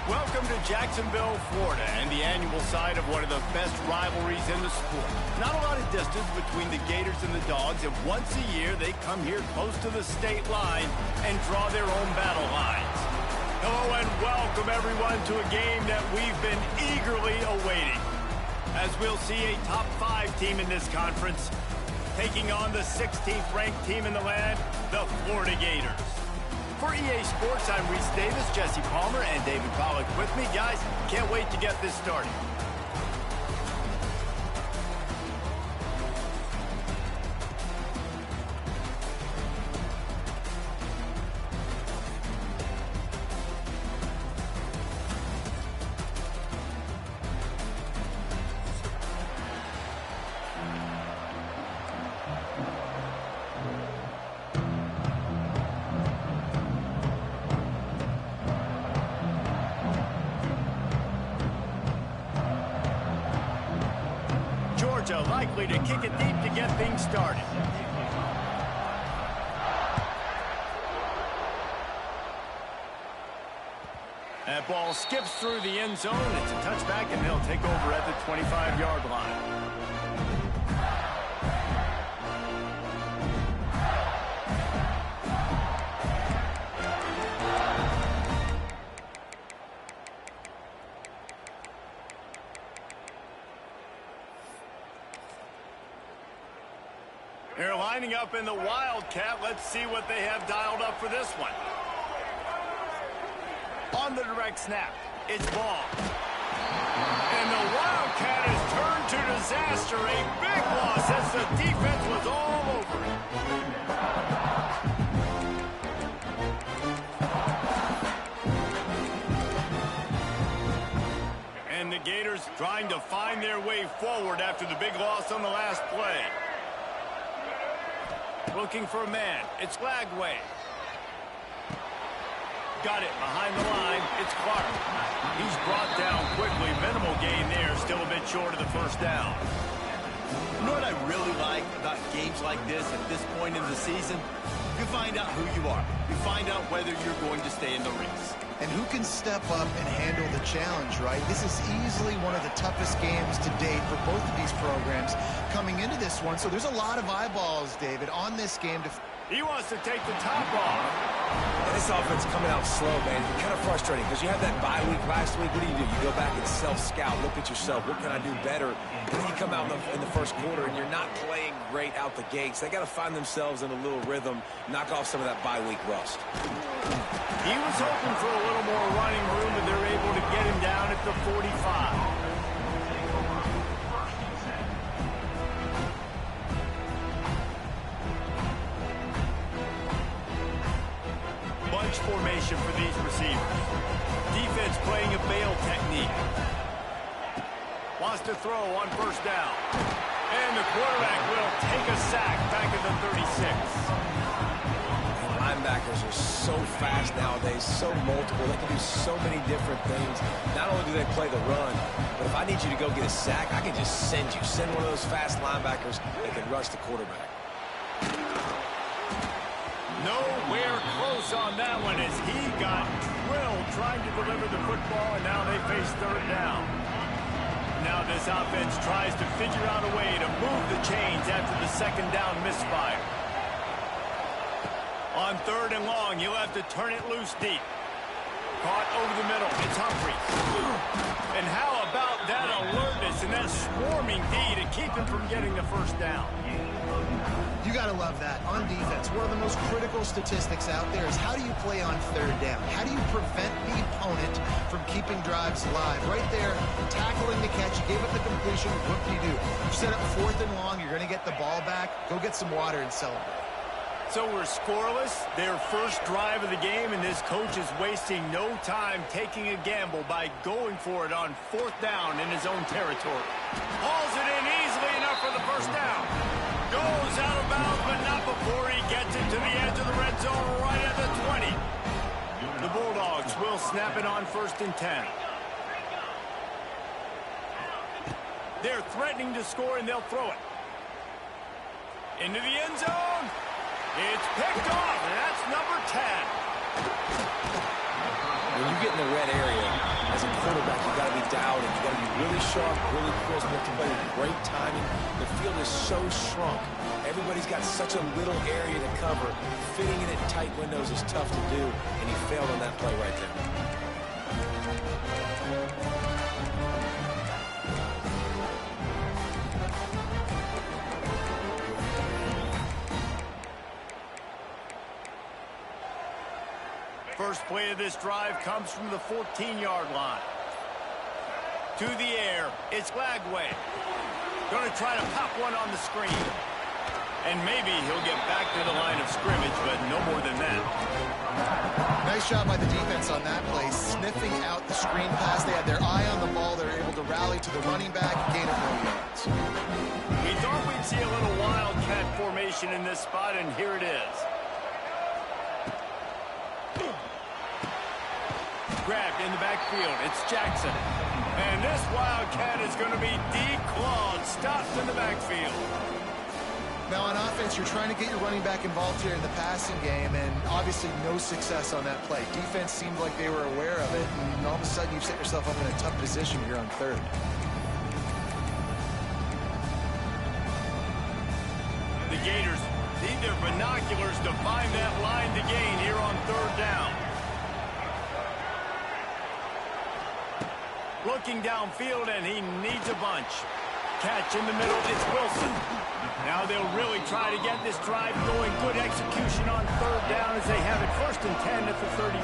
Welcome to Jacksonville, Florida, and the annual site of one of the best rivalries in the sport. Not a lot of distance between the Gators and the Dogs, and once a year they come here close to the state line and draw their own battle lines. Hello and welcome everyone to a game that we've been eagerly awaiting, as we'll see a top 5 team in this conference taking on the 16th ranked team in the land, the Florida Gators. For EA Sports, I'm Reese Davis, Jesse Palmer, and David Pollack with me. Guys, can't wait to get this started. Likely to kick it deep to get things started. That ball skips through the end zone. It's a touchback, and they'll take over at the 25-yard line. They're lining up in the Wildcat. Let's see what they have dialed up for this one. On the direct snap, it's ball. And the Wildcat is turned to disaster. A big loss as the defense was all over it. And the Gators trying to find their way forward after the big loss on the last play. Looking for a man. It's Lagway. Got it behind the line. It's Clark. He's brought down quickly. Minimal gain there. Still a bit short of the first down. You know what I really like about games like this at this point in the season? You find out who you are. You find out whether you're going to stay in the race. And who can step up and handle the challenge, right? This is easily one of the toughest games to date for both of these programs coming into this one. So there's a lot of eyeballs, David, on this game. He wants to take the top off. And this offense coming out slow, man. It's kind of frustrating because you had that bye week last week. What do? You go back and self-scout, look at yourself. What can I do better? And then you come out in the first quarter and you're not playing great out the gates. They got to find themselves in a little rhythm, knock off some of that bye week rust. He was hoping for a little more running room, and they're able to get him down at the 45. Bunch formation for these receivers. Defense playing a bail technique. Wants to throw on first down. And the quarterback will take a sack back at the 36. Linebackers are so fast nowadays, so multiple. They can do so many different things. Not only do they play the run, but if I need you to go get a sack, I can just send you. Send one of those fast linebackers that can rush the quarterback. Nowhere close on that one as he got drilled trying to deliver the football, and now they face third down. Now this offense tries to figure out a way to move the chains after the second down misfire. On third and long, you'll have to turn it loose deep. Caught over the middle. It's Humphrey. And how about that alertness and that swarming D to keep him from getting the first down? You got to love that. On defense, one of the most critical statistics out there is how do you play on third down? How do you prevent the opponent from keeping drives alive? Right there, tackling the catch, you gave up the completion. What do? You set up fourth and long, you're going to get the ball back. Go get some water and celebrate. So we're scoreless, their first drive of the game, and this coach is wasting no time taking a gamble by going for it on fourth down in his own territory. Hauls it in easily enough for the first down. Goes out of bounds, but not before he gets it to the edge of the red zone right at the 20. The Bulldogs will snap it on first and 10. They're threatening to score, and they'll throw it. Into the end zone. It's picked off, and that's number 10. when you get in the red area, as a quarterback, you got to be dialed in. You got to be really sharp, really crisp. You have to play with great timing. The field is so shrunk. Everybody's got such a little area to cover. Fitting in at tight windows is tough to do, and he failed on that play right there. First play of this drive comes from the 14-yard line. To the air, it's Lagway. Going to try to pop one on the screen. And maybe he'll get back to the line of scrimmage, but no more than that. Nice job by the defense on that play, sniffing out the screen pass. They had their eye on the ball. They were able to rally to the running back, gain of no yards. We thought we'd see a little wildcat formation in this spot, and here it is. Grabbed in the backfield. It's Jackson. And this wildcat is going to be declawed, stopped in the backfield. Now on offense, you're trying to get your running back involved here in the passing game, and obviously no success on that play. Defense seemed like they were aware of it, and all of a sudden you've set yourself up in a tough position here on third. The Gators need their binoculars to find that line to gain here on third down. Looking downfield, and he needs a bunch. Catch in the middle, it's Wilson. Now they'll really try to get this drive going. Good execution on third down as they have it 1st and 10 at the 31.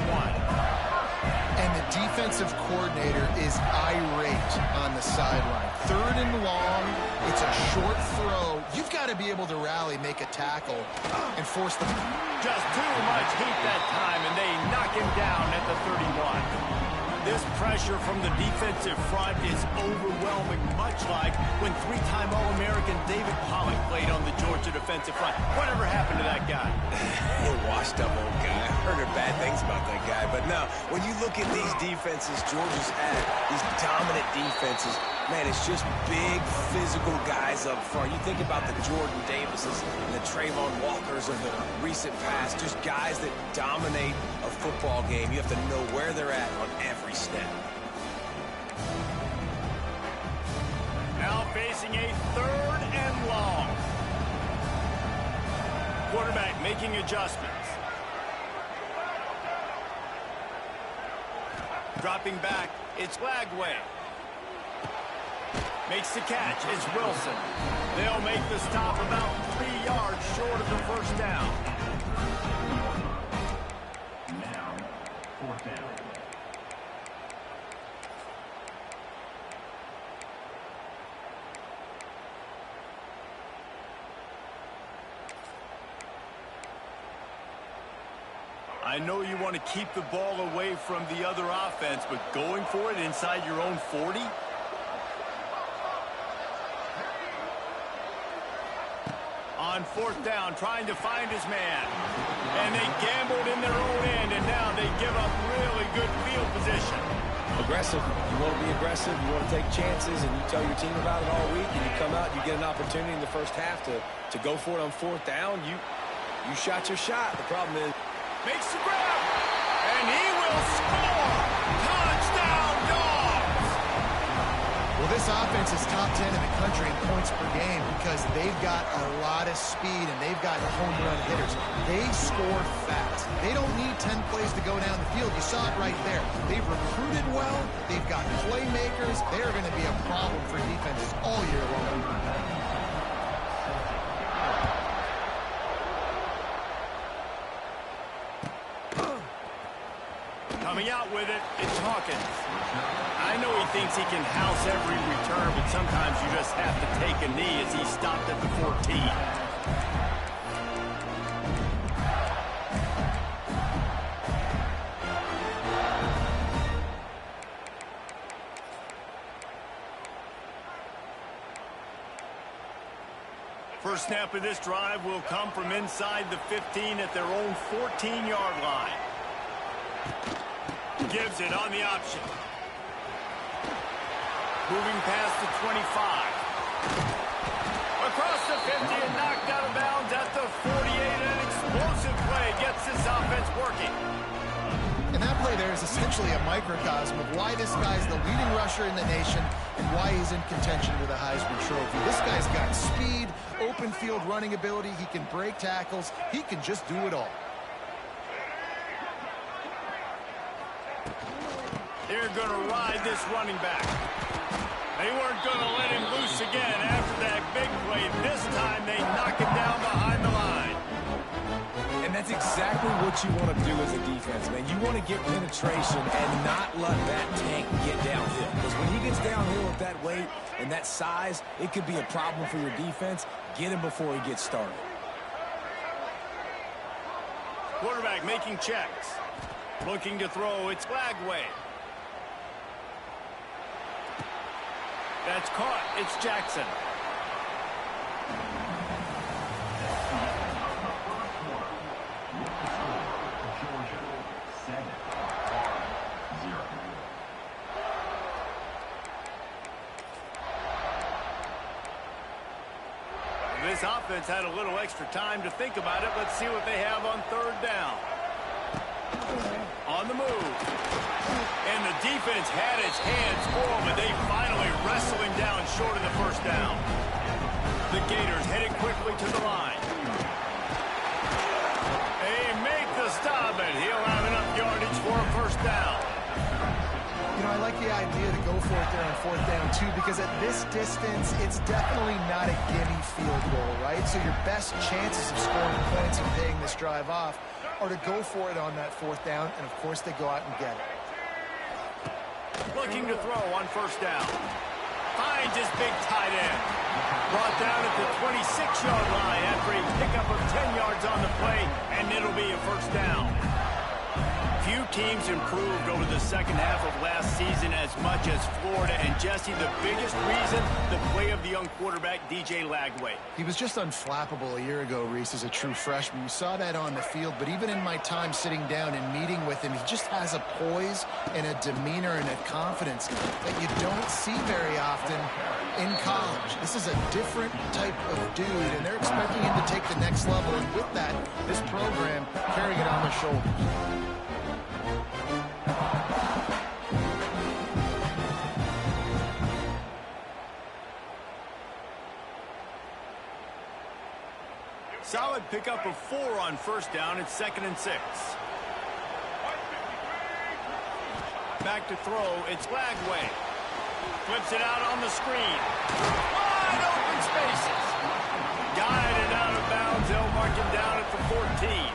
And the defensive coordinator is irate on the sideline. 3rd and long, it's a short throw. You've got to be able to rally, make a tackle, and force them. Just too much heat that time, and they knock him down at the 31. This pressure from the defensive front is overwhelming, much like when 3-time All-American David Pollock played on the Georgia defensive front. Whatever happened to that guy? Washed up old guy. I heard bad things about that guy. But no, when you look at these defenses Georgia's had, these dominant defenses, man, it's just big, physical guys up front. You think about the Jordan Davises and the Trayvon Walkers of the recent past, just guys that dominate a football game. You have to know where they're at on every snap. Now facing a 3rd and long. Quarterback making adjustments. Dropping back, it's Lagway. Makes the catch, it's Wilson. They'll make the stop about 3 yards short of the 1st down. Now, 4th down. I know you want to keep the ball away from the other offense, but going for it inside your own 40? On 4th down, trying to find his man. And they gambled in their own end, and now they give up really good field position. Aggressive. You want to be aggressive. You want to take chances, and you tell your team about it all week, and you come out and you get an opportunity in the first half to go for it on 4th down. You shot your shot. The problem is, makes the grab, and he will score. Touchdown, Dogs! Well, this offense is top 10 in the country in points per game because they've got a lot of speed and they've got home run hitters. They score fast. They don't need 10 plays to go down the field. You saw it right there. They've recruited well. They've got playmakers. They're going to be a problem for defenses all year long. Coming out with it, it's Hawkins. I know he thinks he can house every return, but sometimes you just have to take a knee as he stopped at the 14. First snap of this drive will come from inside the 15 at their own 14-yard line. Gives it on the option. Moving past the 25. Across the 50 and knocked out of bounds at the 48. An explosive play gets this offense working. And that play there is essentially a microcosm of why this guy's the leading rusher in the nation and why he's in contention with a Heisman Trophy. This guy's got speed, open field running ability. He can break tackles. He can just do it all. They're going to ride this running back. They weren't going to let him loose again after that big play. This time they knock him down behind the line. And that's exactly what you want to do as a defense, man. You want to get penetration and not let that tank get downhill. Because when he gets downhill with that weight and that size, it could be a problem for your defense. Get him before he gets started. Quarterback making checks. Looking to throw. It's Lagway. That's caught. It's Jackson. This offense had a little extra time to think about it. Let's see what they have on third down. On the move. And the defense had its hands full, but they finally wrestle him down short of the first down. The Gators headed quickly to the line. They make the stop, and he'll have enough yardage for a first down. You know, I like the idea to go for it there on fourth down, too, because at this distance, it's definitely not a gimme field goal, right? So your best chances of scoring points and paying this drive off are to go for it on that fourth down, and, of course, they go out and get it. Looking to throw on first down. Finds his big tight end. Brought down at the 26-yard line after a pickup of 10 yards on the play, and it'll be a first down. Few teams improved over the second half of last season as much as Florida. And Jesse, the biggest reason, the play of the young quarterback, DJ Lagway. He was just unflappable a year ago, Reese, as a true freshman. You saw that on the field, but even in my time sitting down and meeting with him, he just has a poise and a demeanor and a confidence that you don't see very often in college. This is a different type of dude, and they're expecting him to take the next level. And with that, this program carrying it on their shoulders. Solid pickup of 4 on first down. It's 2nd and 6. Back to throw. It's Lagway. Flips it out on the screen. Wide open spaces. Guided out of bounds. They'll mark him down at the 14.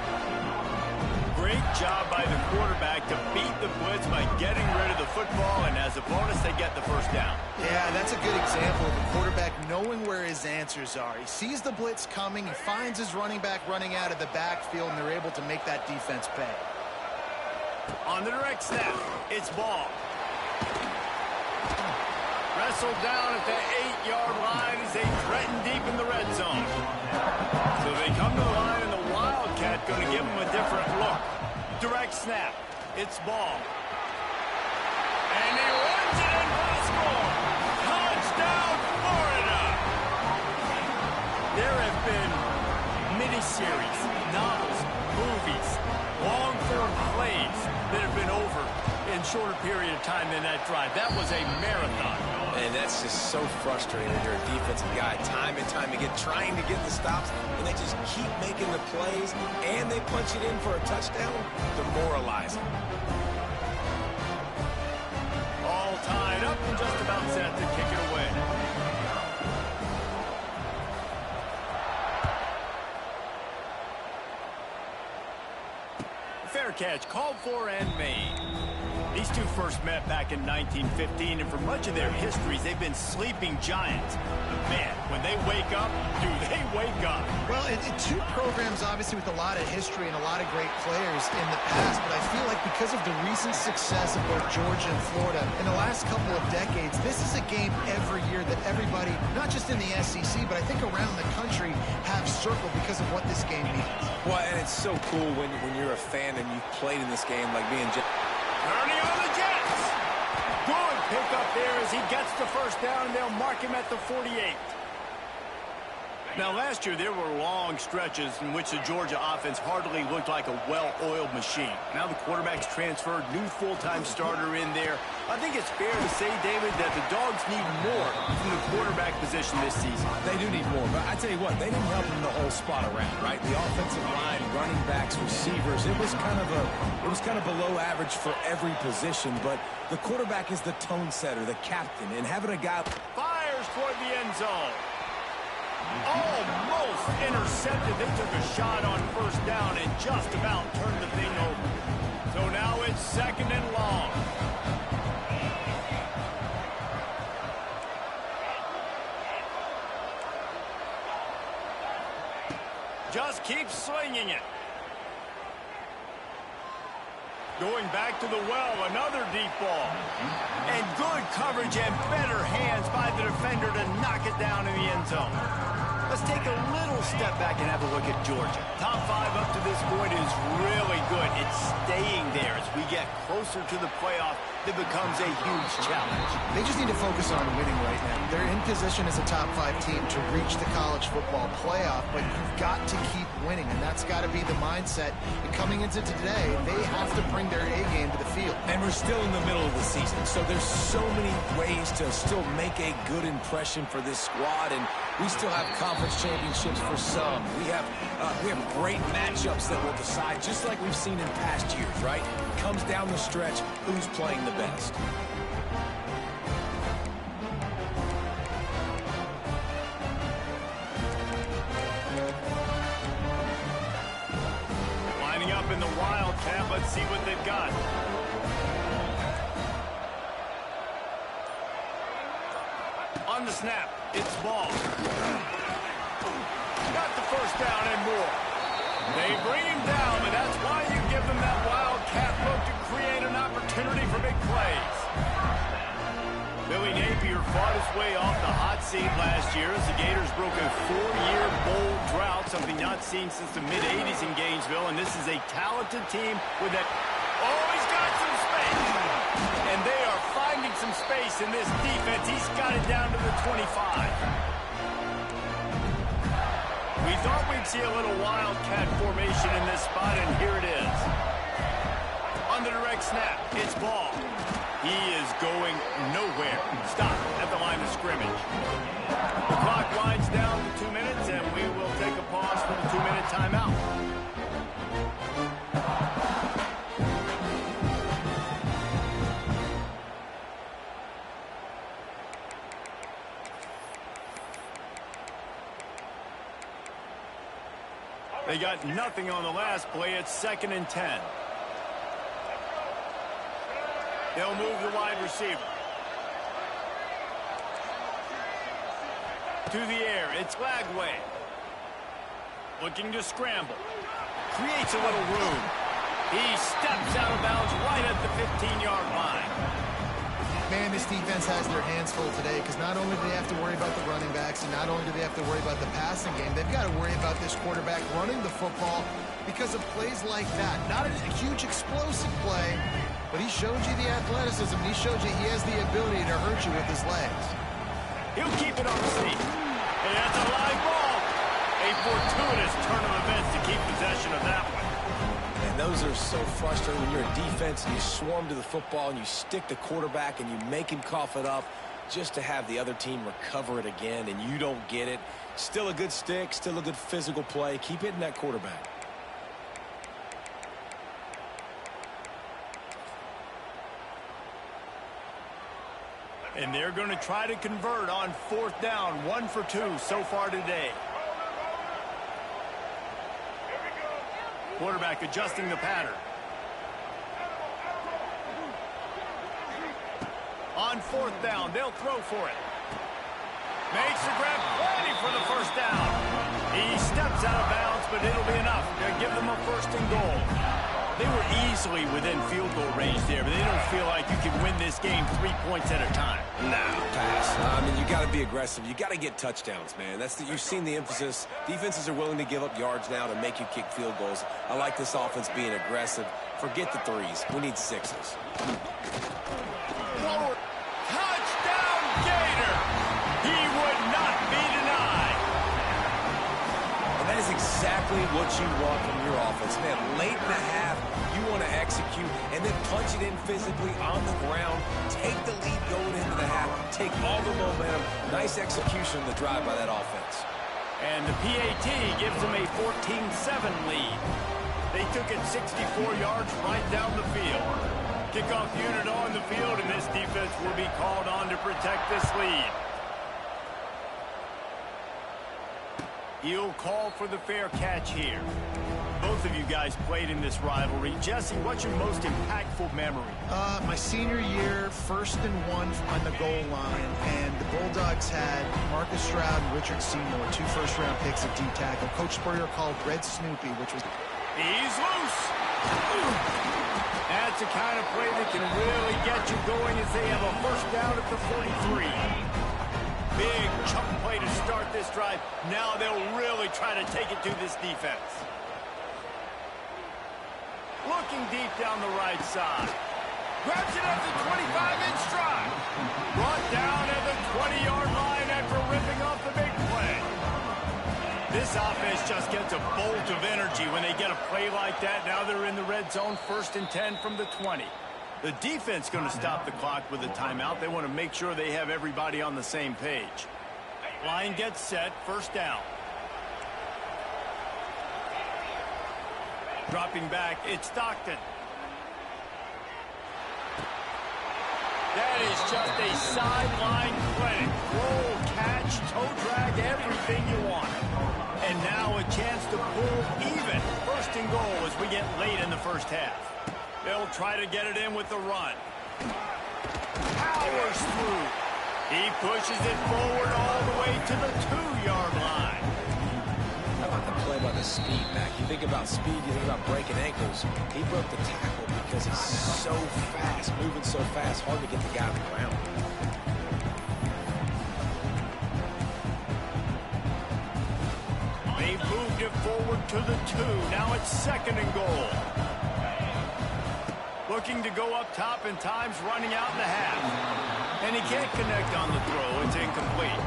Great job by the quarterback to beat the blitz by getting rid of the football, and as a bonus, they get the first down. Yeah, that's a good example of a quarterback knowing where his answers are. He sees the blitz coming, he finds his running back running out of the backfield, and they're able to make that defense pay. On the direct snap, it's Ball. Wrestled down at the 8-yard line as they threaten deep in the red zone. So they come to the line, and the Wildcat going to give them a different look. Direct snap. It's Ball. And he runs it in for the score. Touchdown, Florida! There have been miniseries, novels, movies, long-form plays that have been over in shorter period of time than that drive. That was a marathon. And that's just so frustrating when you're a defensive guy, time and time again, trying to get the stops, and they just keep making the plays, and they punch it in for a touchdown. Demoralizing. All tied up and just about set to kick it away. Fair catch, called for and made. These two first met back in 1915, and for much of their histories, they've been sleeping giants. But man, when they wake up, do they wake up? Well, two programs, obviously, with a lot of history and a lot of great players in the past, but I feel like because of the recent success of both Georgia and Florida in the last couple of decades, this is a game every year that everybody, not just in the SEC, but I think around the country, have circled because of what this game means. Well, and it's so cool when you're a fan and you've played in this game like me and Jeff. Ernie on the Jets. Good pickup there as he gets the first down, and they'll mark him at the 48. Now, last year, there were long stretches in which the Georgia offense hardly looked like a well-oiled machine. Now the quarterback's transferred, new full-time starter in there. I think it's fair to say, David, that the Dogs need more from the quarterback position this season. They do need more, but I tell you what, they didn't help them the whole spot around, right? The offensive line, running backs, receivers, it was kind of below average for every position, but the quarterback is the tone setter, the captain, and having a guy Fires toward the end zone. Almost intercepted. They took a shot on first down and just about turned the thing over. So now it's second and long. Just keep slinging it. Going back to the well, another deep ball. And good coverage and better hands by the defender to knock it down in the end zone. Let's take a little step back and have a look at Georgia. Top 5 up to this point is really good. It's staying there. As we get closer to the playoff, it becomes a huge challenge. They just need to focus on winning right now. They're in position as a top 5 team to reach the college football playoff, but you've got to keep winning, and that's got to be the mindset. And coming into today, they have to bring their A game to the field. And we're still in the middle of the season, so there's so many ways to still make a good impression for this squad, and we still have conference championships for some. We have great matchups that will decide, just like we've seen in past years, right? It comes down the stretch, who's playing the best. Lining up in the Wildcat, let's see what they've got. On the snap, it's ball. Got the first down and more. They bring him down, and that's why you give them that Wildcat look to create an opportunity for big plays. Billy Napier fought his way off the hot seat last year as the Gators broke a 4-year bowl drought, something not seen since the mid-'80s in Gainesville, and this is a talented team with that. Oh, he's got some space. And they are finding some space in this defense. He's got it down to the 25. We thought we'd see a little Wildcat formation in this spot, and here it is. On the direct snap, it's ball. He is going nowhere. Stop at the line of scrimmage. The clock winds down to 2 minutes, and we will take a pause for the 2-minute timeout. They got nothing on the last play. It's 2nd and 10. They'll move the wide receiver. To the air, it's Lagway. Looking to scramble. Creates a little room. He steps out of bounds right at the 15-yard line. Man, this defense has their hands full today because not only do they have to worry about the running backs and not only do they have to worry about the passing game, they've got to worry about this quarterback running the football because of plays like that. Not a huge explosive play, but he showed you the athleticism. He showed you he has the ability to hurt you with his legs. He'll keep it on the seat. And that's a live ball. A fortuitous turn of events to keep possession of that one. And those are so frustrating when you're a defense and you swarm to the football and you stick the quarterback and you make him cough it up just to have the other team recover it again and you don't get it. Still a good stick, still a good physical play. Keep hitting that quarterback. And they're going to try to convert on 4th down. 1 for 2 so far today. Quarterback adjusting the pattern. On 4th down, they'll throw for it. Makes the grab, plenty for the first down. He steps out of bounds, but it'll be enough to give them a 1st and goal. They were easily within field goal range there, but they don't feel like you can win this game 3 points at a time. No, pass. I mean, you got to be aggressive. You got to get touchdowns, man. You've seen the emphasis. Defenses are willing to give up yards now to make you kick field goals. I like this offense being aggressive. Forget the 3s. We need 6s. Touchdown, Gator! He would not be denied. what you want from your offense. Man, late in the half, you want to execute and then punch it in physically on the ground. Take the lead going into the half. Take all the momentum. Nice execution on the drive by that offense. And the PAT gives them a 14-7 lead. They took it 64 yards right down the field. Kickoff unit on the field, and this defense will be called on to protect this lead. He'll call for the fair catch here. Both of you guys played in this rivalry. Jesse, what's your most impactful memory? My senior year, 1st and 1 on the goal line, and the Bulldogs had Marcus Stroud and Richard Seymour, 2 first-round picks at D-tackle. Coach Spurrier called Red Snoopy, which was... He's loose. That's the kind of play that can really get you going as they have a first down at the 43. Big chunk play to start this drive. Now they'll really try to take it to this defense. Looking deep down the right side. Grabs it at the 25-inch stride. Brought down at the 20-yard line after ripping off the big play. This offense just gets a bolt of energy when they get a play like that. Now they're in the red zone, 1st and 10 from the 20. The defense going to stop the clock with a timeout. They want to make sure they have everybody on the same page. Line gets set, 1st down. Dropping back, it's Stockton. That is just a sideline clinic. Roll, catch, toe drag, everything you want. And now a chance to pull even. 1st and goal as we get late in the first half. They'll try to get it in with the run. Powers through. He pushes it forward all the way to the 2-yard line. How about the play by the speed back? You think about speed, you think about breaking ankles. He broke the tackle because he's so fast, moving so fast, hard to get the guy on the ground. They moved it forward to the 2. Now it's 2nd and goal. Looking to go up top, and time's running out in the half. And he can't connect on the throw. It's incomplete.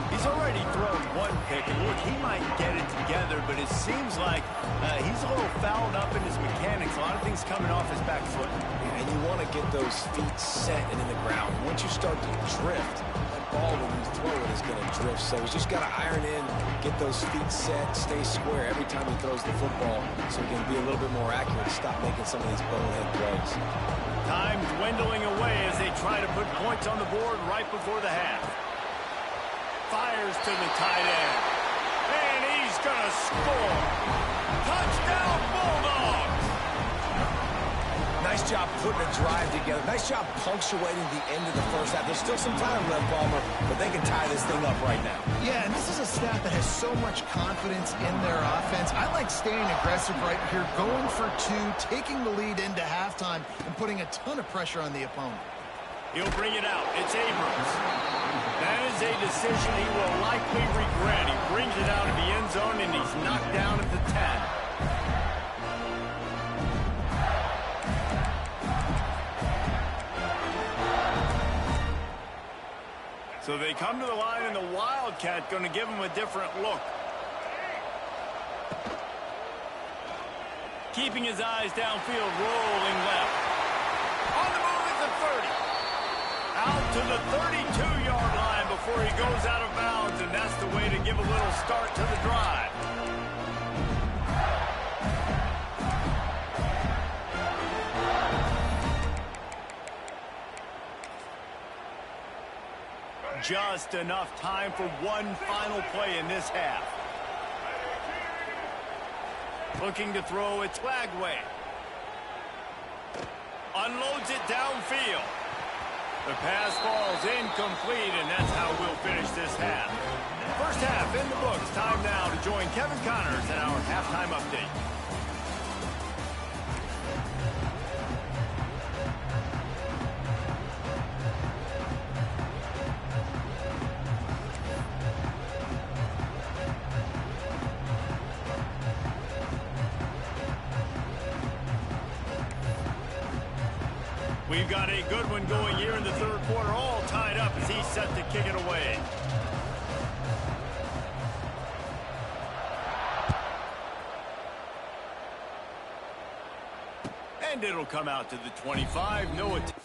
He's already thrown 1 pick, and look, he might get it together, but it seems like he's a little fouled up in his mechanics. A lot of things coming off his back foot. And you want to get those feet set and in the ground. Once you start to drift, that ball when you throw it is going to drift. So he's just got to iron in, get those feet set, stay square every time he throws the football so he can be a little bit more accurate and stop making some of these bonehead plays. Time dwindling away as they try to put points on the board right before the half. Fires to the tight end. And he's going to score. Touchdown, Bulldogs! Nice job putting a drive together. Nice job punctuating the end of the first half. There's still some time left, Palmer, but they can tie this thing up right now. Yeah, and this is a staff that has so much confidence in their offense. I like staying aggressive right here, going for 2, taking the lead into halftime, and putting a ton of pressure on the opponent. He'll bring it out. It's Abrams. That is a decision he will likely regret. He brings it out of the end zone, and he's knocked down at the 10. So they come to the line, and the Wildcat going to give him a different look. Keeping his eyes downfield, rolling left. On the move at the 30. Out to the 32-yard line before he goes out of bounds, and that's the way to give a little start to the drive. Just enough time for one final play in this half. Looking to throw, it's Lagway. Unloads it downfield. The pass falls incomplete, and that's how we'll finish this half. First half in the books. Time now to join Kevin Connors in our halftime update. We've got a good one going here in the third quarter, all tied up as he's set to kick it away. And it'll come out to the 25. No attempt.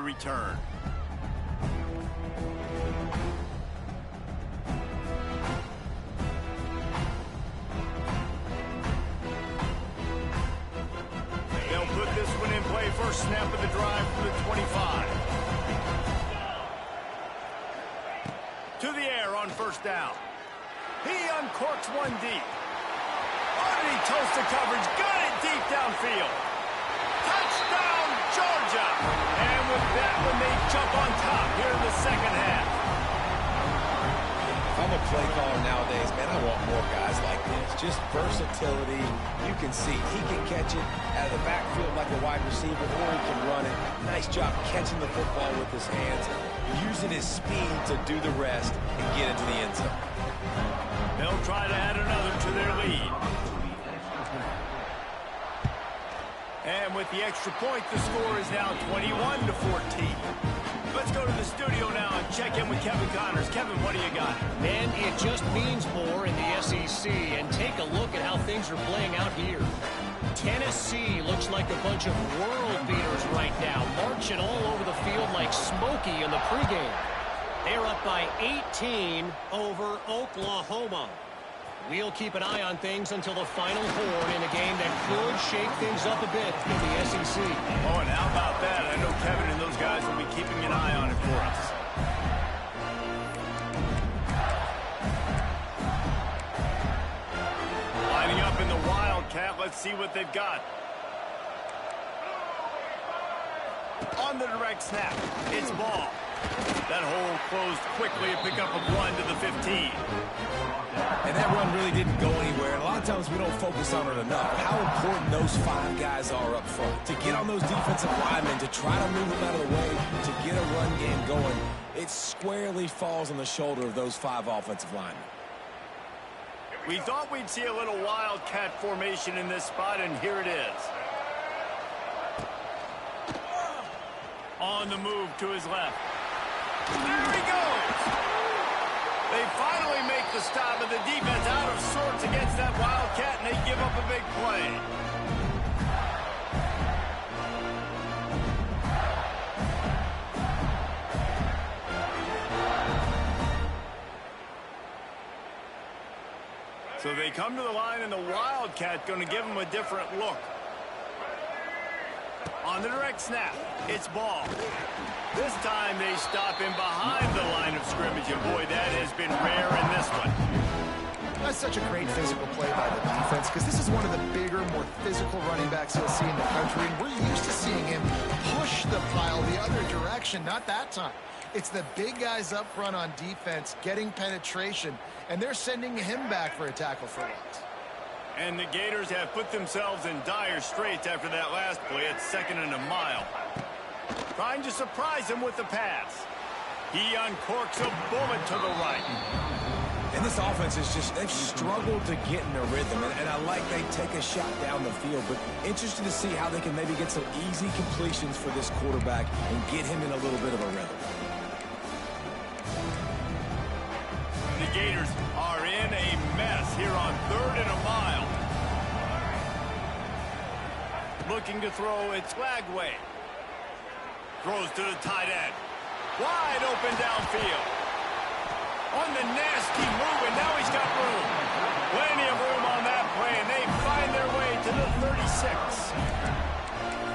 return. They'll put this one in play. First snap of the drive from the 25. To the air on first down. He uncorks one deep. Oh, and he toasts the coverage. Got it deep downfield. Touchdown, Georgia! And with that one, they jump on top here in the second half. If I'm a play caller nowadays, man, I want more guys like this. Just versatility. You can see he can catch it out of the backfield like a wide receiver, or he can run it. Nice job catching the football with his hands, using his speed to do the rest and get into the end zone. They'll try to add another to their lead. And with the extra point, the score is now 21-14. Let's go to the studio now and check in with Kevin Connors. Kevin, what do you got? Man, it just means more in the SEC. And take a look at how things are playing out here. Tennessee looks like a bunch of world beaters right now, marching all over the field like Smokey in the pregame. They're up by 18 over Oklahoma. We'll keep an eye on things until the final horn in a game that could shake things up a bit in the SEC. Oh, and how about that? I know Kevin and those guys will be keeping an eye on it for us. Lining up in the Wildcat. Let's see what they've got. On the direct snap, it's ball. That hole closed quickly, a pickup of 1 to the 15. And that run really didn't go anywhere. And a lot of times we don't focus on it enough. How important those 5 guys are up front. To get on those defensive linemen, to try to move them out of the way, to get a run game going, it squarely falls on the shoulder of those 5 offensive linemen. We thought we'd see a little Wildcat formation in this spot, and here it is. On the move to his left. There he goes! They finally make the stop, and the defense out of sorts against that Wildcat, and they give up a big play. So they come to the line, and the Wildcat going to give them a different look. On the direct snap, it's ball. This time they stop him behind the line of scrimmage, and boy, that has been rare in this one. That's such a great physical play by the defense, because this is one of the bigger, more physical running backs you'll see in the country, and we're used to seeing him push the pile the other direction. Not that time. It's the big guys up front on defense getting penetration, and they're sending him back for a tackle for loss. And the Gators have put themselves in dire straits after that last play. It's 2nd and a mile. Trying to surprise him with the pass. He uncorks a bullet to the right. And this offense is just, they've struggled to get in a rhythm. And I like they take a shot down the field, but interested to see how they can maybe get some easy completions for this quarterback and get him in a little bit of a rhythm. The Gators are in a mess here on 3rd and a mile. Looking to throw, it's Lagway. Throws to the tight end. Wide open downfield. On the nasty move, and now he's got room. Plenty of room on that play, and they find their way to the 36.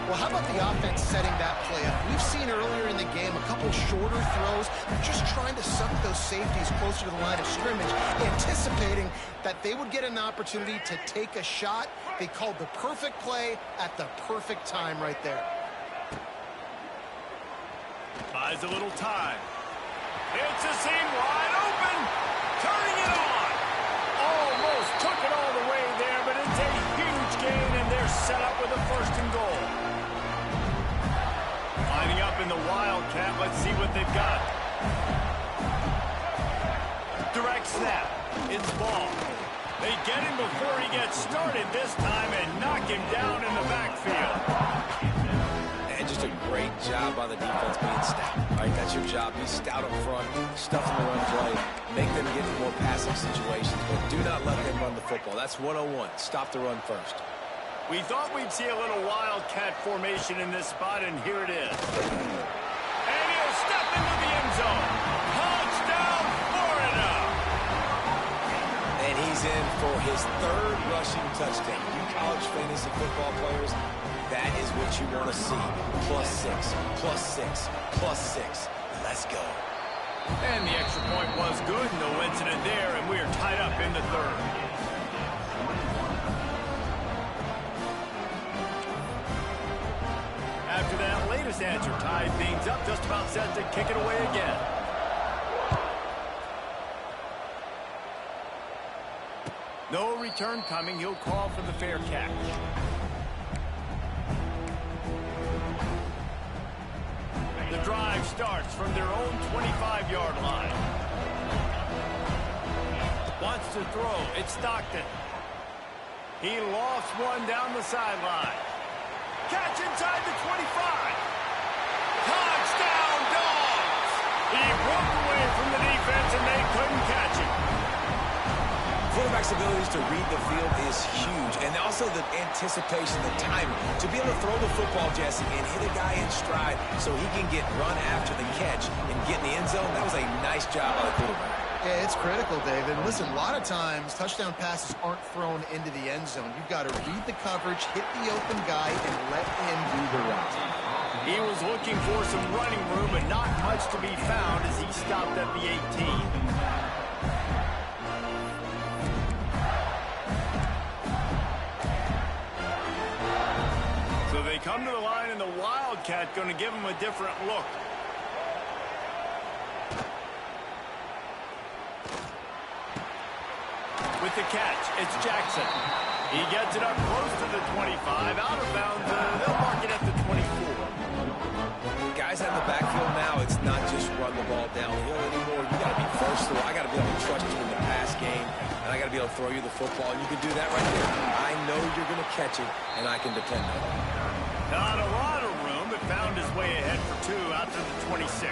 Well, how about the offense setting that play up? We've seen earlier in the game a couple shorter throws. They're just trying to suck those safeties closer to the line of scrimmage, anticipating that they would get an opportunity to take a shot. They called the perfect play at the perfect time right there. Buys a little time. It's a seam wide open. Turning it on. Almost took it all the way there, but it's a huge gain, and they're set up with a 1st and goal. Lining up in the Wildcat. Let's see what they've got. Direct snap. It's ball. They get him before he gets started this time and knock him down in the backfield. And just a great job by the defense being stout. All right, that's your job. Be stout up front, stuff in the run play, make them get in more passing situations, but do not let them run the football. That's 101. Stop the run first. We thought we'd see a little Wildcat formation in this spot, and here it is. step into the end zone. Touchdown, Florida. And he's in for his third rushing touchdown. You college fantasy football players, that is what you want to see. +6, +6, +6. Let's go. And the extra point was good. No incident there, and we are tied up in the third. After that latest answer tied things up, just about set to kick it away again. No return coming. He'll call for the fair catch. The drive starts from their own 25-yard line. Wants to throw. It's Stockton. He lost one down the sideline. Catch inside the 25. Touchdown, Dogs! He broke away from the defense, and they couldn't catch him. Quarterback's abilities to read the field is huge, and also the anticipation, the timing. To be able to throw the football, Jesse, and hit a guy in stride so he can get run after the catch and get in the end zone, that was a nice job by the quarterback. Yeah, it's critical, David. Listen, a lot of times touchdown passes aren't thrown into the end zone. You've got to read the coverage, hit the open guy, and let him do the rest. He was looking for some running room, but not much to be found as he stopped at the 18. So they come to the line, and the Wildcat going to give him a different look. With the catch, it's Jackson. He gets it up close to the 25, out of bounds. They'll mark it at the 24. Guys out in the backfield now, it's not just run the ball downhill anymore. You got to be versatile. I got to be able to trust you in the pass game, and I got to be able to throw you the football, and you can do that right there. I know you're going to catch it, and I can depend on it. Not a lot of room, but found his way ahead for two out to the 26.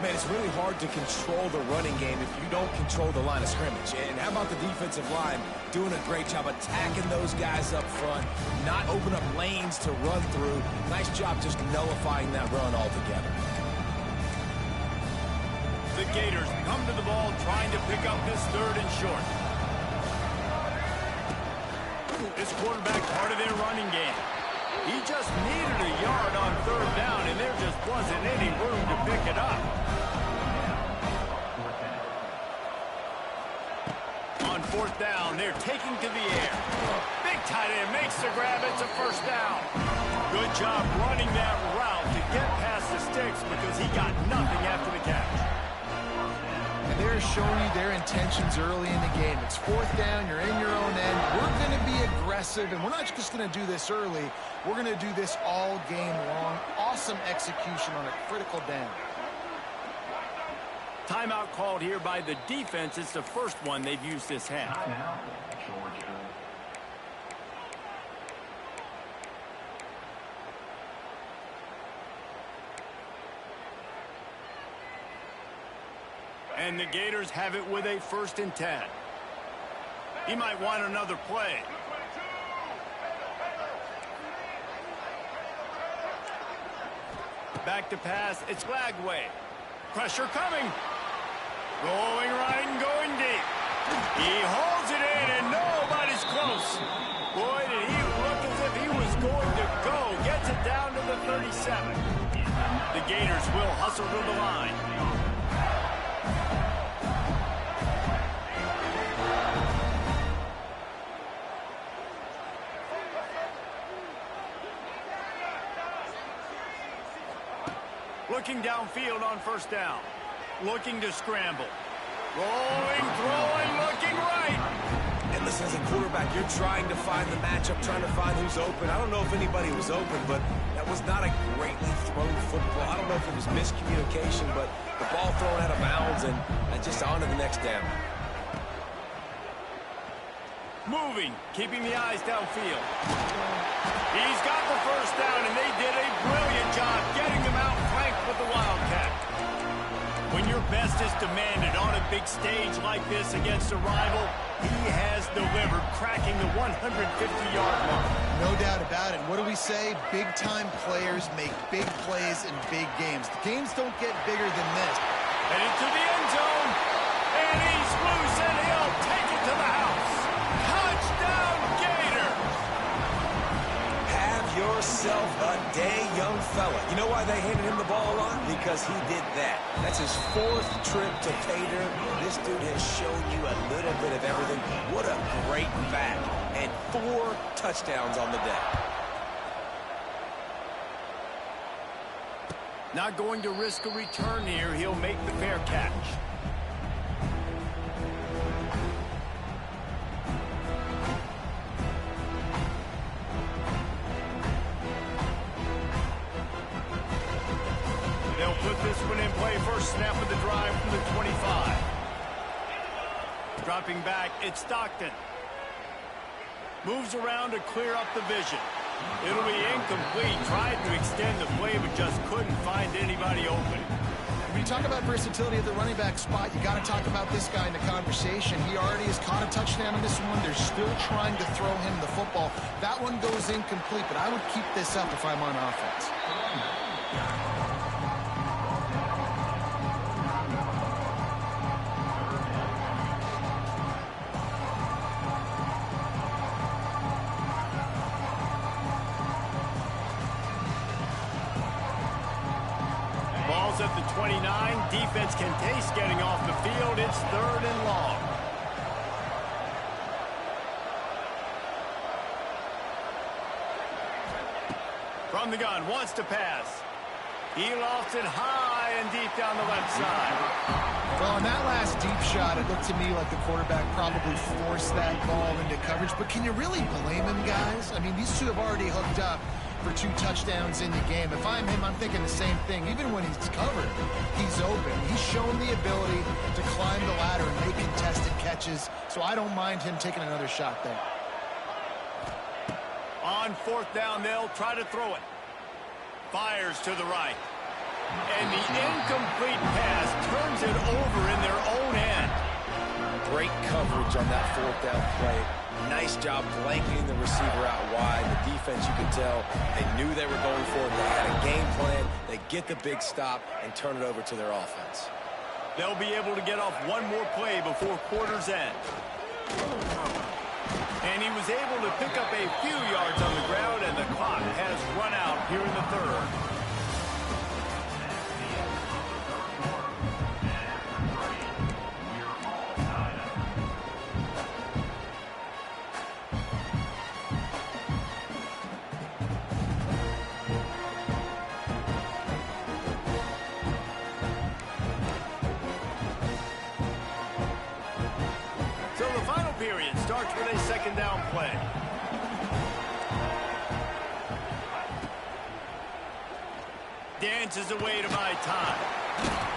Man, it's really hard to control the running game if you don't control the line of scrimmage. And how about the defensive line doing a great job attacking those guys up front, not open up lanes to run through. Nice job just nullifying that run altogether. The Gators come to the ball trying to pick up this third and short. This quarterback part of their running game. He just needed a yard on third down, and there just wasn't any room to pick it up. On fourth down, they're taking to the air. Big tight end makes the grab. It's a first down. Good job running that route to get past the sticks because he got nothing after the catch. And they're showing you their intentions early in the game. It's fourth down. You're in your own end. We're going to be aggressive, and we're not just going to do this early. We're going to do this all game long. Awesome execution on a critical down. Timeout called here by the defense. It's the first one they've used this half. And the Gators have it with a 1st and 10. He might want another play. Back to pass. It's Lagway. Pressure coming. Going right and going deep. He holds it in, and nobody's close. Boy, did he look as if he was going to go. Gets it down to the 37. The Gators will hustle to the line. Looking downfield on first down. Looking to scramble. Rolling, throwing, looking right. And listen, as a quarterback, you're trying to find the matchup, trying to find who's open. I don't know if anybody was open, but that was not a greatly thrown football. I don't know if it was miscommunication, but the ball thrown out of bounds and just on to the next down. Moving, keeping the eyes downfield. He's got the first down, and they did a brilliant job getting them out flanked with the Wildcat. When your best is demanded on a big stage like this against a rival, he has delivered, cracking the 150-yard mark. No doubt about it. What do we say? Big-time players make big plays in big games. The games don't get bigger than this. Headed to the end zone, and he's loose, and he'll take it to the house. Touchdown, Gator! Have yourself a day, young fella. You know why they handed him the ball a lot? Because he did that. That's his 4th trip to pay dirt. This dude has shown you a little bit of everything. What a great back. And 4 touchdowns on the day. Not going to risk a return here. He'll make the fair catch. They'll put this one in play. First snap of the drive from the 25. Dropping back, it's Stockton. Moves around to clear up the vision. It'll be incomplete. Tried to extend the play, but just couldn't find anybody open. When you talk about versatility at the running back spot, you got to talk about this guy in the conversation. He already has caught a touchdown in this one. They're still trying to throw him the football. That one goes incomplete, but I would keep this up if I'm on offense. Ball's at the 29. Defense can taste getting off the field. It's 3rd and long. From the gun, wants to pass. He lofts it high and deep down the left side. Well, on that last deep shot, it looked to me like the quarterback probably forced that ball into coverage. But can you really blame him, guys? I mean, these two have already hooked up for 2 touchdowns in the game. If I'm him, I'm thinking the same thing. Even when he's covered, he's open. He's shown the ability to climb the ladder and make contested catches, so I don't mind him taking another shot there. On 4th down, they'll try to throw it. Fires to the right. And the incomplete pass turns it over in their own end. Great coverage on that 4th down play. Nice job blanketing the receiver out wide. The defense, you could tell, they knew they were going for it. They had a game plan. They get the big stop and turn it over to their offense. They'll be able to get off one more play before quarter's end. And he was able to pick up a few yards on the ground, and the clock has run out here in the 3rd. So the final period starts with a 2nd down play. Dances away to buy time.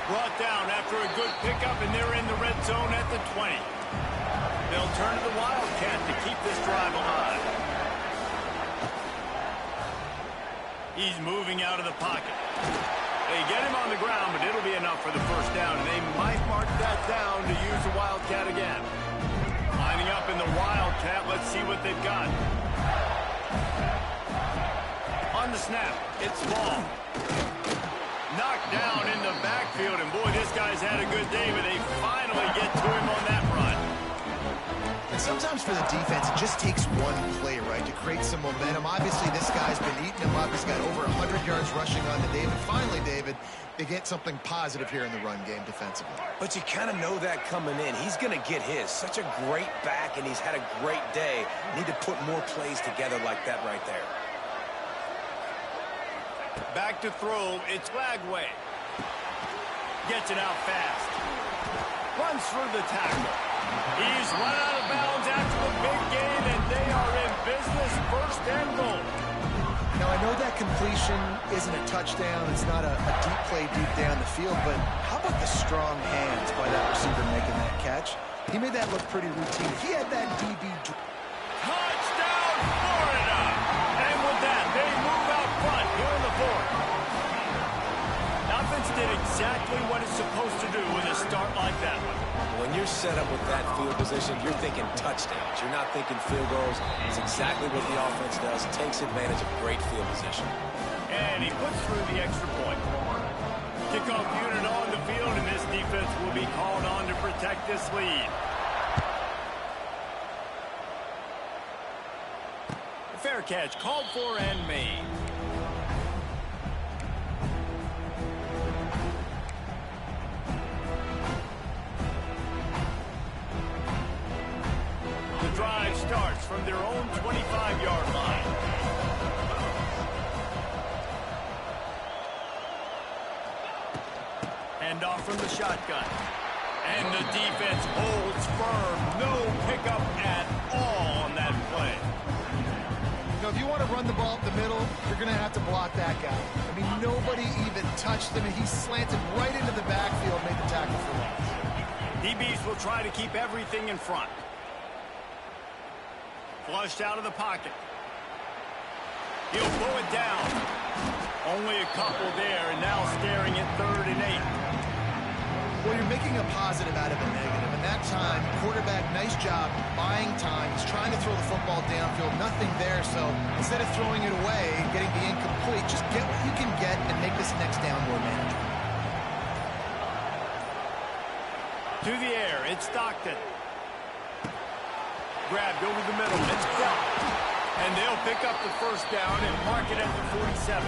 Brought down after a good pickup, and they're in the red zone at the 20. They'll turn to the Wildcat to keep this drive alive. He's moving out of the pocket. They get him on the ground, but it'll be enough for the 1st down, and they might mark that down to use the Wildcat again. Lining up in the Wildcat, let's see what they've got. On the snap, it's ball. Knocked down in the backfield, and boy, this guy's had a good day, but they finally get to him on that run. And sometimes for the defense, it just takes one play, right, to create some momentum. Obviously, this guy's been eating him up. He's got over 100 yards rushing on to David. Finally, David, they get something positive here in the run game defensively. But you kind of know that coming in. He's going to get his. Such a great back, and he's had a great day. Need to put more plays together like that right there. Back to throw, it's Lagway. Gets it out fast. Runs through the tackle. He's run out of bounds after the big gain, and they are in business, 1st and goal. Now, I know that completion isn't a touchdown. It's not a deep play deep down the field, but how about the strong hands by that receiver making that catch? He made that look pretty routine. If he had that DB... Touchdown, Florida! And with that, they move out front here in the 4th. Nothing's did exactly what it's supposed to do with a start like that one. When you're set up with that field position, you're thinking touchdowns. You're not thinking field goals. It's exactly what the offense does. Takes advantage of great field position. And he puts through the extra point. Kickoff unit on the field, and this defense will be called on to protect this lead. A fair catch called for and made. The drive starts from their own 25-yard line. Hand off from the shotgun. And the defense holds firm. No pickup at all on that play. You know, if you want to run the ball up the middle, you're going to have to block that guy. I mean, nobody even touched him, and he slanted right into the backfield, made the tackle for loss. DBs will try to keep everything in front. Flushed out of the pocket. He'll pull it down. Only a couple there, and now staring at 3rd and 8. Well, you're making a positive out of a negative, and that time, quarterback, nice job buying time. He's trying to throw the football downfield, nothing there, so instead of throwing it away, getting the incomplete, just get what you can get and make this next down more manageable. To the air, it's Stockton. Grabbed over the middle, it's blocked. And they'll pick up the first down and mark it at the 47.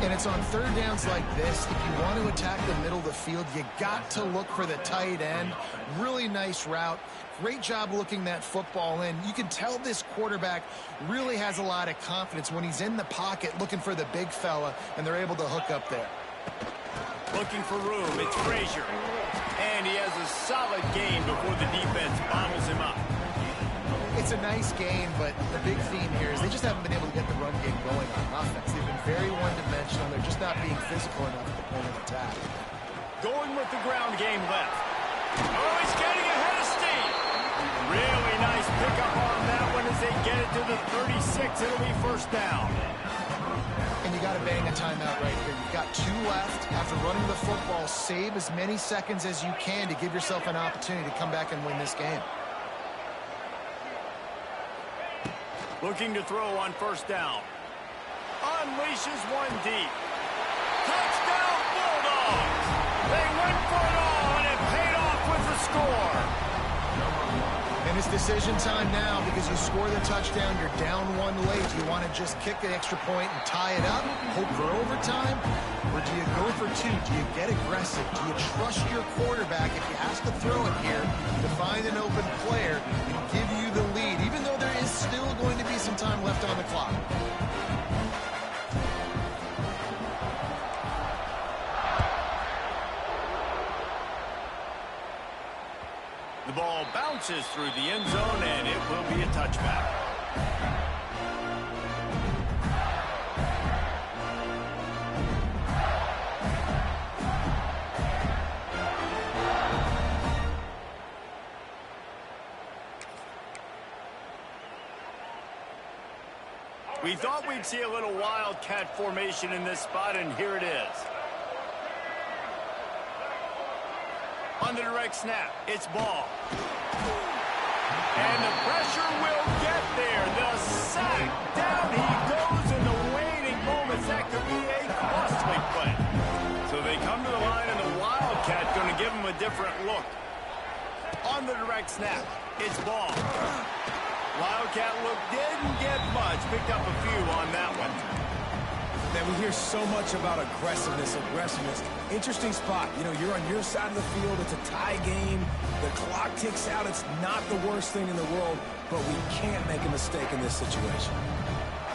And it's on third downs like this, if you want to attack the middle of the field, you got to look for the tight end. Really nice route. Great job looking that football in. You can tell this quarterback really has a lot of confidence when he's in the pocket looking for the big fella, and they're able to hook up there. Looking for room, it's Frazier. And he has a solid gain before the defense bottles him up. It's a nice game, but the big theme here is they just haven't been able to get the run game going on offense. They've been very one-dimensional. They're just not being physical enough at the point of attack. Going with the ground game left. Oh, he's getting ahead of steam. Really nice pickup on that one as they get it to the 36. It'll be first down. And you got to bang a timeout right here. You've got 2 left. After running the football, save as many seconds as you can to give yourself an opportunity to come back and win this game. Looking to throw on first down. Unleashes one deep. Touchdown Bulldogs! They went for it all, and it paid off with the score. And it's decision time now because you score the touchdown, you're down 1 late. Do you want to just kick an extra point and tie it up, hope for overtime? Or do you go for 2? Do you get aggressive? Do you trust your quarterback if he has to throw it here to find an open player and give you the lead, even though there is still going to be some time left on the clock? The ball bounces through the end zone, and it will be a touchback. We thought we'd see a little wildcat formation in this spot, and here it is. On the direct snap, it's ball. And the pressure will get there. The sack, down he goes in the waiting moments. That could be a costly play. So they come to the line, and the Wildcat going to give them a different look. On the direct snap, it's ball. Wildcat look didn't get much. Picked up a few on that one. Man, we hear so much about aggressiveness. Interesting spot. You know, you're on your side of the field. It's a tie game. The clock ticks out. It's not the worst thing in the world, but we can't make a mistake in this situation.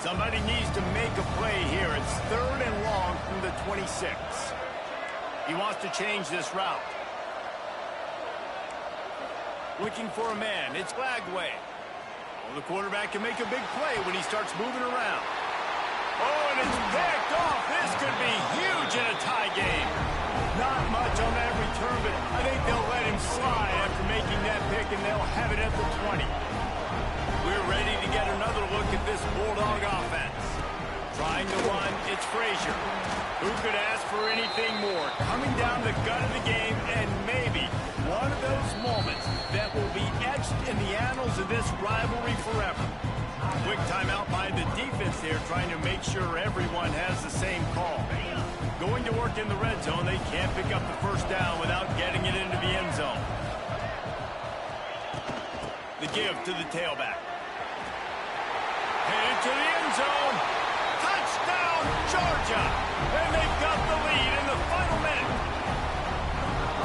Somebody needs to make a play here. It's 3rd and long from the 26. He wants to change this route. Looking for a man. It's Lagway. Well, the quarterback can make a big play when he starts moving around. Oh, and it's picked off. This could be huge in a tie game. Not much on that return, but I think they'll let him slide after making that pick, and they'll have it at the 20. We're ready to get another look at this Bulldog offense. Trying to run, it's Frazier. Who could ask for anything more? Coming down the gut of the game, and maybe one of those moments that will be etched in the annals of this rivalry forever. Quick timeout by the defense there, trying to make sure everyone has the same call. Going to work in the red zone, they can't pick up the first down without getting it into the end zone. The give to the tailback. Headed to the end zone. Touchdown, Georgia! And they've got the lead in the final minute.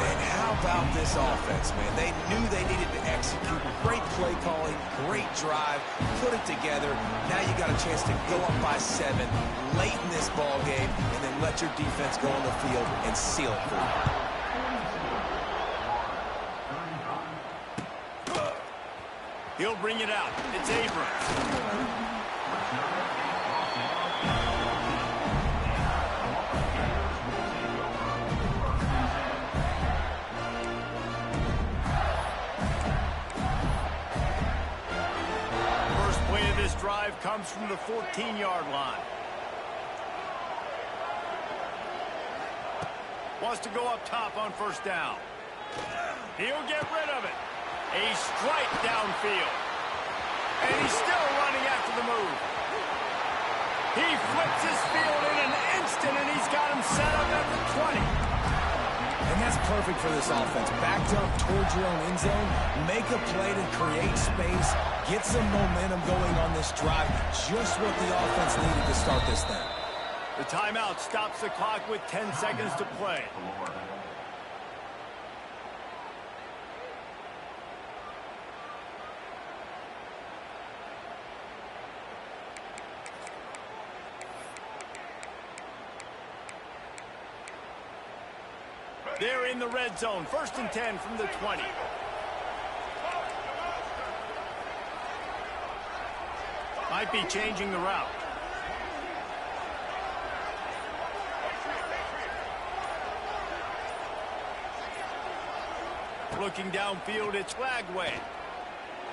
And how about this offense, man? They knew they needed to execute. Great play calling, great drive, put it together. Now you got a chance to go up by 7 late in this ball game and then let your defense go on the field and seal it for you. He'll bring it out. It's Abrams. First play of this drive comes from the 14-yard line. Wants to go up top on first down. He'll get rid of it. A strike downfield. And he's still running after the move. He flips his field in an instant, and he's got him set up at the 20. And that's perfect for this offense. Backed up towards your own end zone, make a play to create space, get some momentum going on this drive. Just what the offense needed to start this thing. The timeout stops the clock with 10 seconds to play. They're in the red zone. 1st and 10 from the 20. Might be changing the route. Looking downfield, it's Flagway.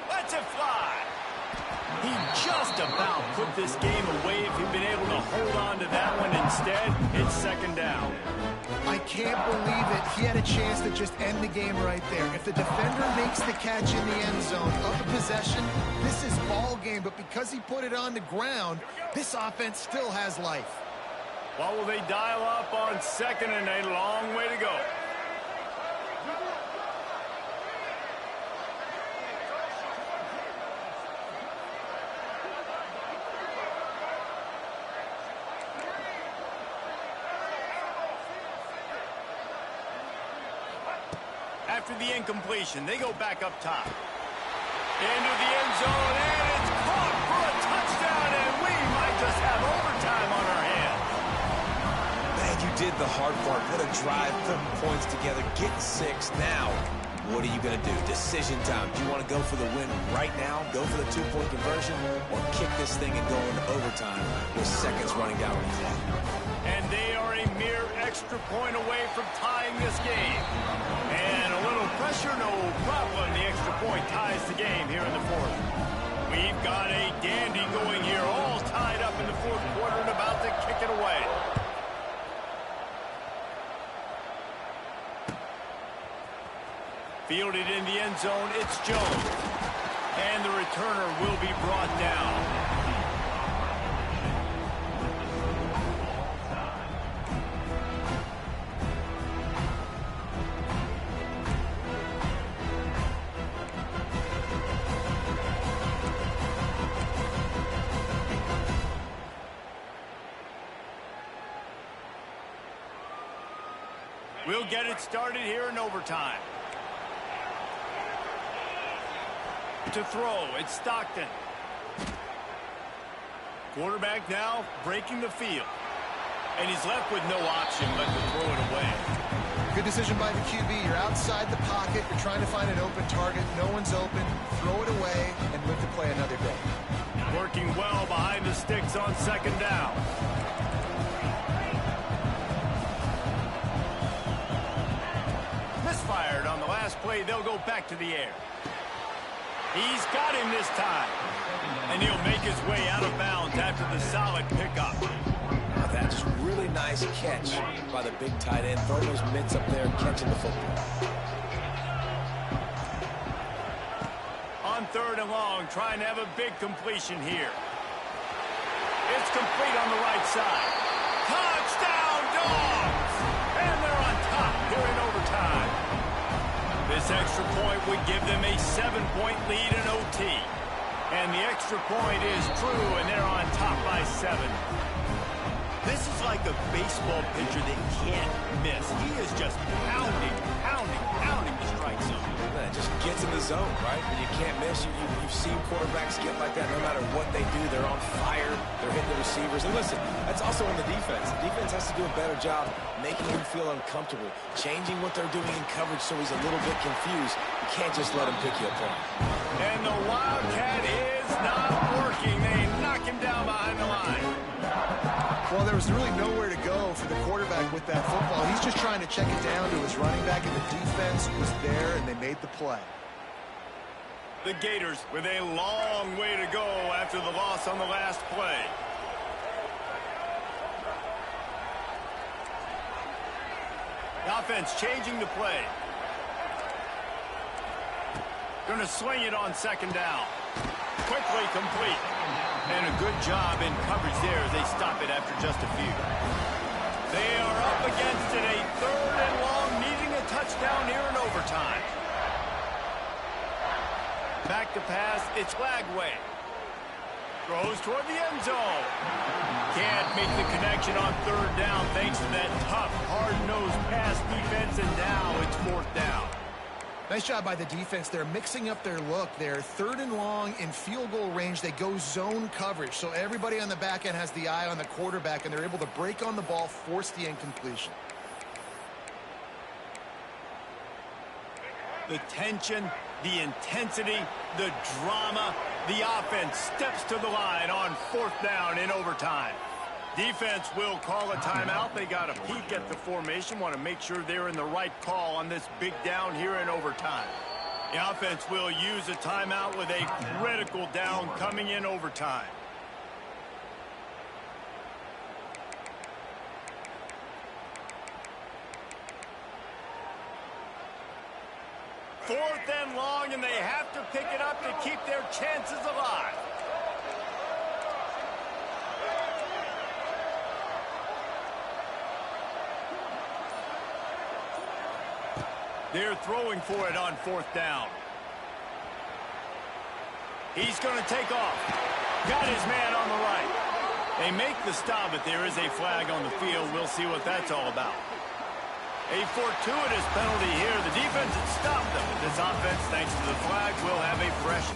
Lets it fly. He just about put this game away if he'd been able to hold on to that one. Instead, it's 2nd down. I can't believe it. He had a chance to just end the game right there. If the defender makes the catch in the end zone of the possession, this is ball game. But because he put it on the ground, this offense still has life. What will they dial up on 2nd and a long way to go? After the incompletion, they go back up top. Into the end zone, and it's caught for a touchdown, and we might just have overtime on our hands. Man, you did the hard part. What a drive, putting points together, getting 6. Now, what are you going to do? Decision time. Do you want to go for the win right now, go for the 2-point conversion, or kick this thing and go into overtime with seconds running down on the clock? And they are a mere extra point away from tying this game. And a little pressure, no problem. The extra point ties the game here in the 4th. We've got a dandy going here, all tied up in the 4th quarter and about to kick it away. Fielded in the end zone, it's Jones. And the returner will be brought down. We'll get it started here in overtime. To throw, it's Stockton. Quarterback now breaking the field. And he's left with no option but to throw it away. Good decision by the QB. You're outside the pocket. You're trying to find an open target. No one's open. Throw it away and live to play another day. Working well behind the sticks on 2nd down. Misfired on the last play. They'll go back to the air. He's got him this time. And he'll make his way out of bounds after the solid pickup. That just really nice catch by the big tight end. Throwing those mitts up there and catching the football. On 3rd and long, trying to have a big completion here. It's complete on the right side. Touchdown, Dogs! And they're on top here in overtime. This extra point would give them a 7-point lead in OT. And the extra point is true, and they're on top by 7. This is like a baseball pitcher that can't miss. He is just pounding the strike zone. It just gets in the zone, right? When you can't miss, you've seen quarterbacks get like that no matter what they do. They're on fire. They're hitting the receivers. And listen, that's also on the defense. The defense has to do a better job making him feel uncomfortable, changing what they're doing in coverage so he's a little bit confused. You can't just let him pick you apart. And the Wildcat is not working. They knock him down behind the line. Well, there was really nowhere to go for the quarterback with that football. He's just trying to check it down to his running back, and the defense was there, and they made the play. The Gators with a long way to go after the loss on the last play. The offense changing the play. Going to swing it on 2nd down. Quickly complete. And a good job in coverage there as they stop it after just a few. They are up against it, a 3rd and long, needing a touchdown here in overtime. Back to pass, it's Lagway. Throws toward the end zone. Can't make the connection on 3rd down thanks to that tough, hard-nosed pass defense, and now it's 4th down. Nice job by the defense. They're mixing up their look. They're 3rd and long in field goal range. They go zone coverage. So everybody on the back end has the eye on the quarterback, and they're able to break on the ball, force the incompletion. The tension, the intensity, the drama, the offense steps to the line on 4th down in overtime. Defense will call a timeout. They got a peek at the formation, want to make sure they're in the right call on this big down here in overtime. The offense will use a timeout with a critical down coming in overtime. Fourth and long, and they have to pick it up to keep their chances alive. They're throwing for it on 4th down. He's going to take off. Got his man on the right. They make the stop, but there is a flag on the field. We'll see what that's all about. A fortuitous penalty here. The defense had stopped them. This offense, thanks to the flag, will have a fresh